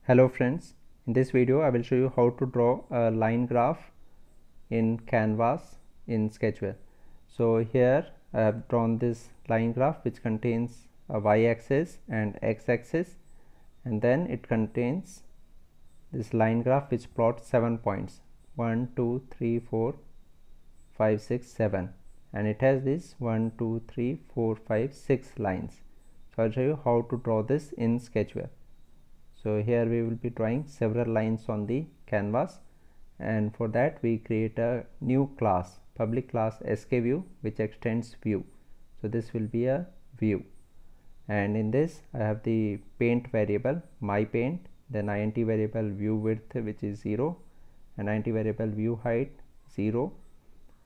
Hello friends, in this video I will show you how to draw a line graph in Canvas in Sketchware. So here I have drawn this line graph which contains a y-axis and x-axis, and then it contains this line graph which plots 7 points 1 2 3 4 5 6 7, and it has this 1 2 3 4 5 6 lines. So I'll show you how to draw this in Sketchware. So here we will be drawing several lines on the canvas, and for that we create a new class, public class skView, which extends view. So this will be a view, and in this I have the paint variable my paint, then int variable view width which is 0, and int variable view height 0.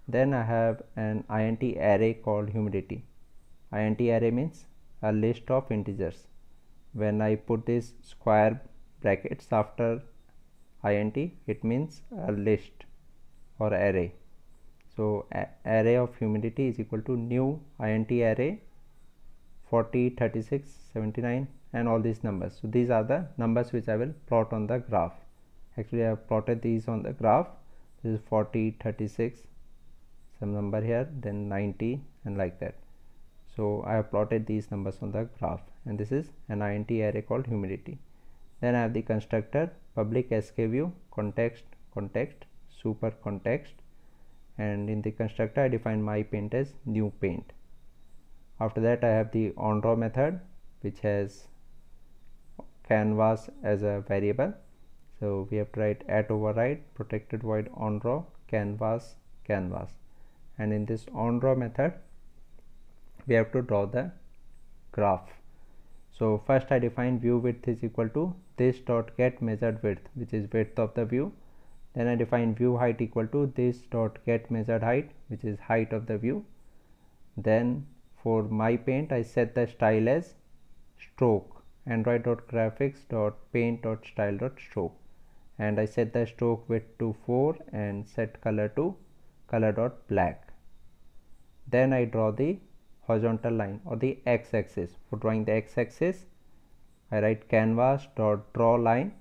Then I have an int array called humidity. Int array means a list of integers. When I put this square brackets after int, it means a list or array. So array of humidity is equal to new int array 40 36 79 and all these numbers. So these are the numbers which I will plot on the graph. Actually I have plotted these on the graph. This is 40 36, some number here, then 90, and like that. So I have plotted these numbers on the graph, and this is an int array called humidity. Then I have the constructor public skView context super context, and in the constructor I define my paint as new paint. After that I have the onDraw method which has canvas as a variable. So we have to write @override protected void onDraw canvas, and in this onDraw method we have to draw the graph. So first I define view width is equal to this dot get measured width, which is width of the view. Then I define view height equal to this dot get measured height, which is height of the view. Then for my paint I set the style as stroke, android.graphics.paint.style.stroke, and I set the stroke width to 4 and set color to color.black. Then I draw the horizontal line or the x-axis. For drawing the x-axis I write canvas.draw line,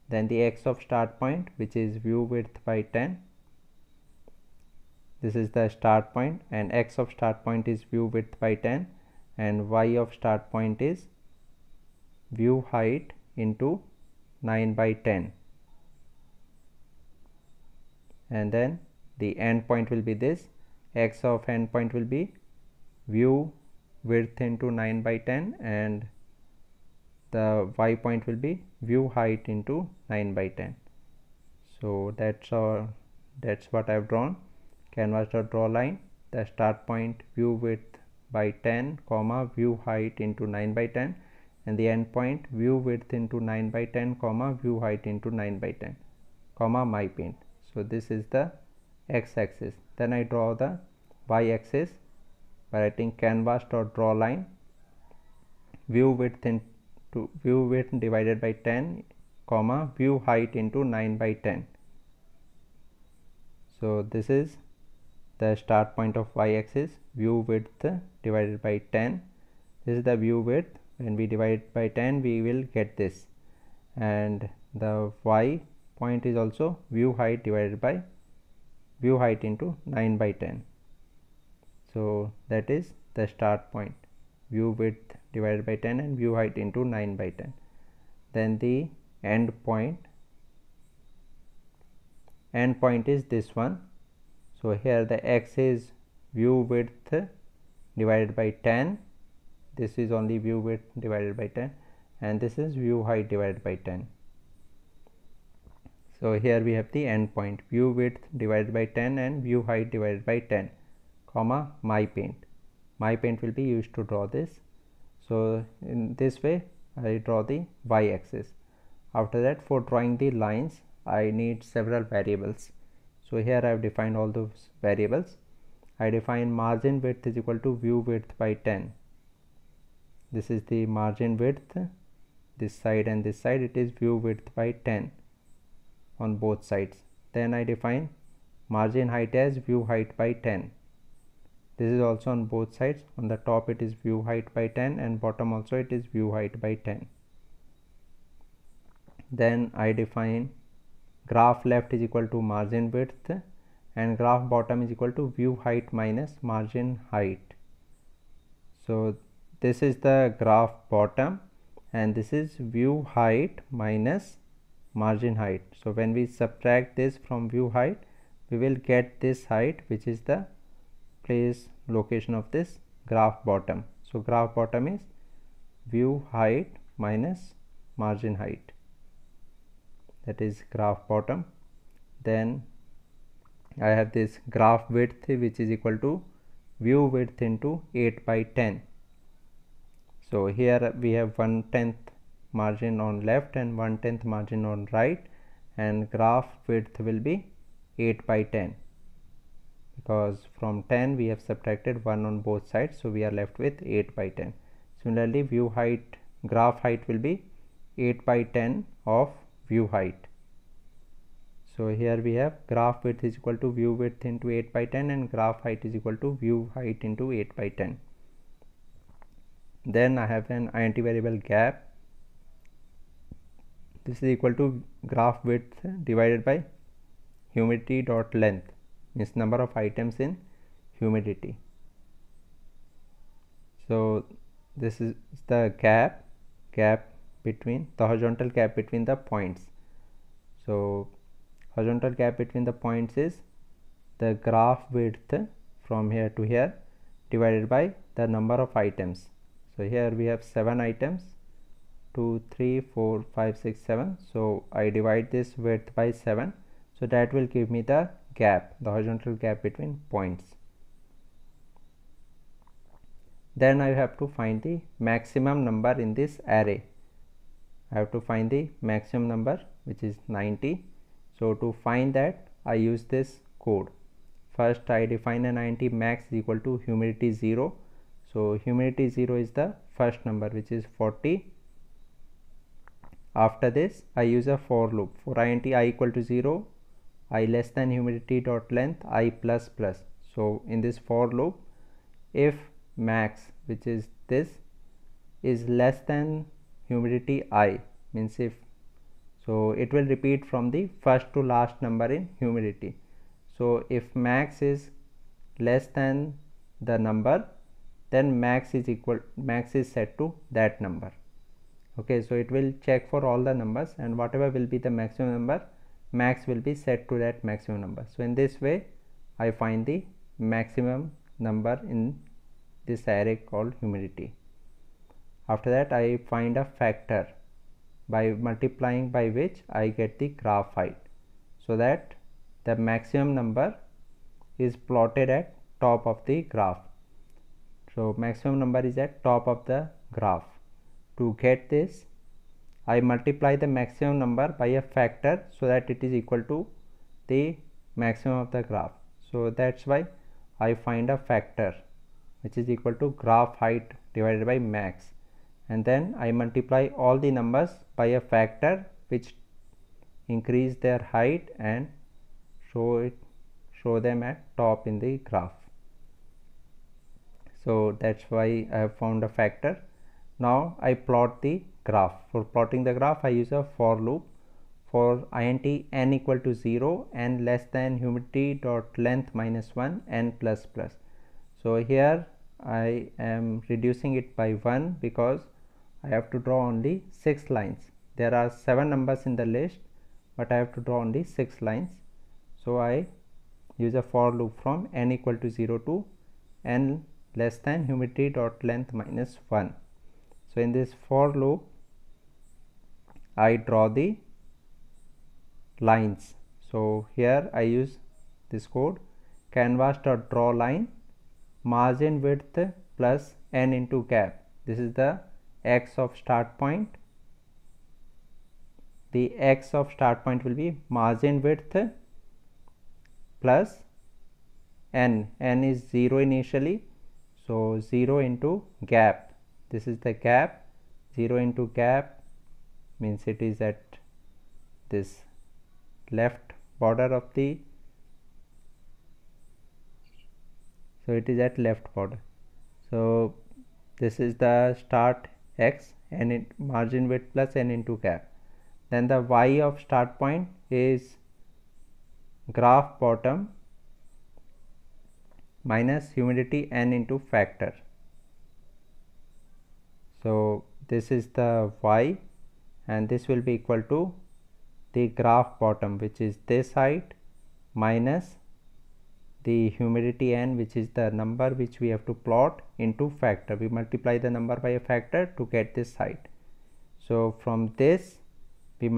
then the x of start point which is view width by 10, this is the start point, and x of start point is view width by 10, and y of start point is view height into 9 by 10, and then the end point will be this, x of end point will be view width into 9 by 10, and the y point will be view height into 9 by 10. So that's what I've drawn. Canvas.draw line, the start point view width by 10 comma view height into 9 by 10, and the end point view width into 9 by 10 comma view height into 9 by 10 comma my paint. So this is the x-axis. Then I draw the y-axis by writing canvas.draw line view width into view width divided by 10 comma view height into 9 by 10. So this is the start point of y-axis, view width divided by 10. This is the view width. When we divide by 10 we will get this, and the y point is also view height divided by view height into 9 by 10. So that is the start point, view width divided by 10 and view height into 9 by 10. Then the end point is this one. So here the x is view width divided by 10, this is only view width divided by 10, and this is view height divided by 10. So here we have the end point, view width divided by 10 and view height divided by 10 comma my paint. My paint will be used to draw this. So in this way I draw the y-axis. After that, for drawing the lines I need several variables. So here I have defined all those variables. I define margin width is equal to view width by 10. This is the margin width, this side and this side, it is view width by 10 on both sides. Then I define margin height as view height by 10. This is also on both sides. On the top it is view height by 10, and bottom also it is view height by 10. Then I define graph left is equal to margin width and graph bottom is equal to view height minus margin height. So this is the graph bottom and this is view height minus margin height. So when we subtract this from view height, we will get this height, which is the place location of this graph bottom. So graph bottom is view height minus margin height, that is graph bottom. Then I have this graph width, which is equal to view width into 8 by 10. So here we have 1/10 margin on left and 1/10 margin on right, and graph width will be 8 by 10 because from 10 we have subtracted 1 on both sides, so we are left with 8 by 10. Similarly, view height, graph height will be 8 by 10 of view height. So here we have graph width is equal to view width into 8 by 10 and graph height is equal to view height into 8 by 10. Then I have an INT variable gap. This is equal to graph width divided by humidity dot length, means number of items in humidity. So this is the gap between the horizontal gap between the points. So horizontal gap between the points is the graph width from here to here divided by the number of items. So here we have 7 items, 2, 3, 4, 5, 6, 7. So I divide this width by 7. So that will give me the gap, the horizontal gap between points. Then I have to find the maximum number in this array. I have to find the maximum number, which is 90. So to find that, I use this code. First I define an INT max is equal to humidity 0. So humidity 0 is the first number, which is 40. After this I use a for loop. For INT I equal to 0, I less than humidity dot length I plus plus. So in this for loop, if max, which is this, is less than humidity I, means if, so it will repeat from the first to last number in humidity. So if max is less than the number, then max is set to that number. Okay, so it will check for all the numbers, and whatever will be the maximum number, max will be set to that maximum number. So in this way I find the maximum number in this array called humidity. After that I find a factor by multiplying by which I get the graph height, so that the maximum number is plotted at top of the graph. So maximum number is at top of the graph. To get this, I multiply the maximum number by a factor so that it is equal to the maximum of the graph. So that's why I find a factor which is equal to graph height divided by max, and then I multiply all the numbers by a factor which increase their height and show them at top in the graph. So that's why I have found a factor. Now I plot the graph. For plotting the graph I use a for loop. For INT n equal to 0, n less than humidity dot length minus 1, n plus plus. So here I am reducing it by 1 because I have to draw only 6 lines. There are 7 numbers in the list, but I have to draw only 6 lines. So I use a for loop from n equal to 0 to n less than humidity dot length minus 1. So in this for loop I draw the lines. So here I use this code, canvas dot draw line margin width plus n into gap. This is the x of start point. The x of start point will be margin width plus n. N is 0 initially, so 0 into gap. This is the gap. 0 into gap means it is at this left border of the, so it is at left border. So this is the start x and margin width plus n into gap. then the y of start point is graph bottom minus humidity n into factor. So this is the y, and this will be equal to the graph bottom, which is this height, minus the humidity n, which is the number which we have to plot, into factor. We multiply the number by a factor to get this height. So from this we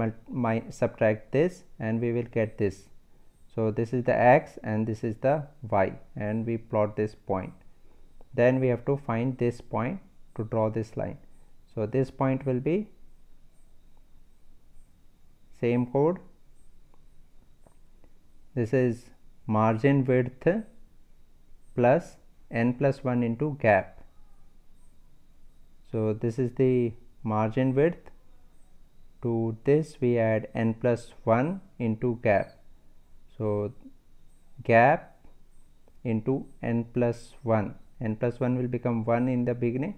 subtract this and we will get this. So this is the x and this is the y, and we plot this point. Then we have to find this point to draw this line. So this point will be same code. This is margin width plus n plus 1 into gap. So this is the margin width. To this we add n plus 1 into gap. So gap into n plus 1. N plus 1 will become 1 in the beginning,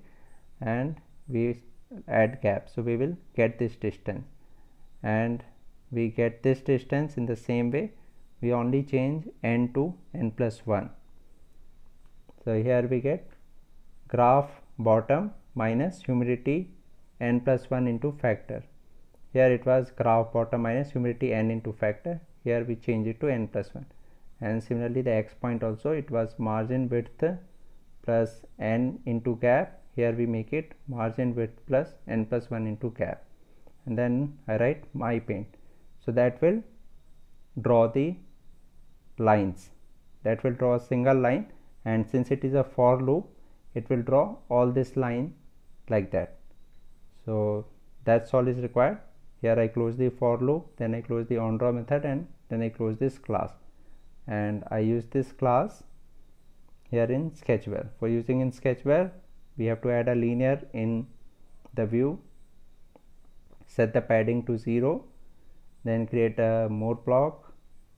and we add gap. So we will get this distance, and we get this distance in the same way. We only change n to n plus 1. So here we get graph bottom minus humidity n plus 1 into factor. Here it was graph bottom minus humidity n into factor. Here we change it to n plus 1. And similarly the x point also, it was margin width plus n into gap. Here we make it margin width plus n plus 1 into gap. And then I write my paint. So that will draw the lines. That will draw a single line, and since it is a for loop, it will draw all this line like that. So that's all is required. Here I close the for loop, then I close the onDraw method, and then I close this class, and I use this class here in Sketchware. For using in Sketchware, we have to add a linear in the view, set the padding to 0, then create a more block,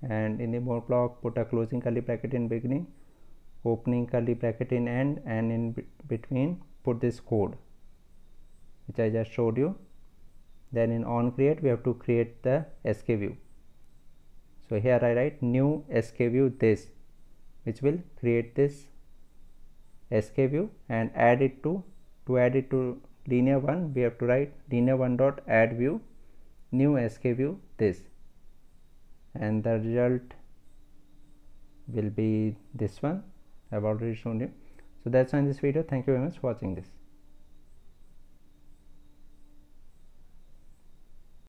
and in the more block put a closing curly bracket in beginning, opening curly bracket in end, and in between put this code which I just showed you. Then in onCreate we have to create the SKView. So here I write new SKView this, which will create this SKView, and add it to add it to linear 1, we have to write linear1 dot add view new SKView this, and the result will be this one. I've already shown you. So that's all in this video. Thank you very much for watching this.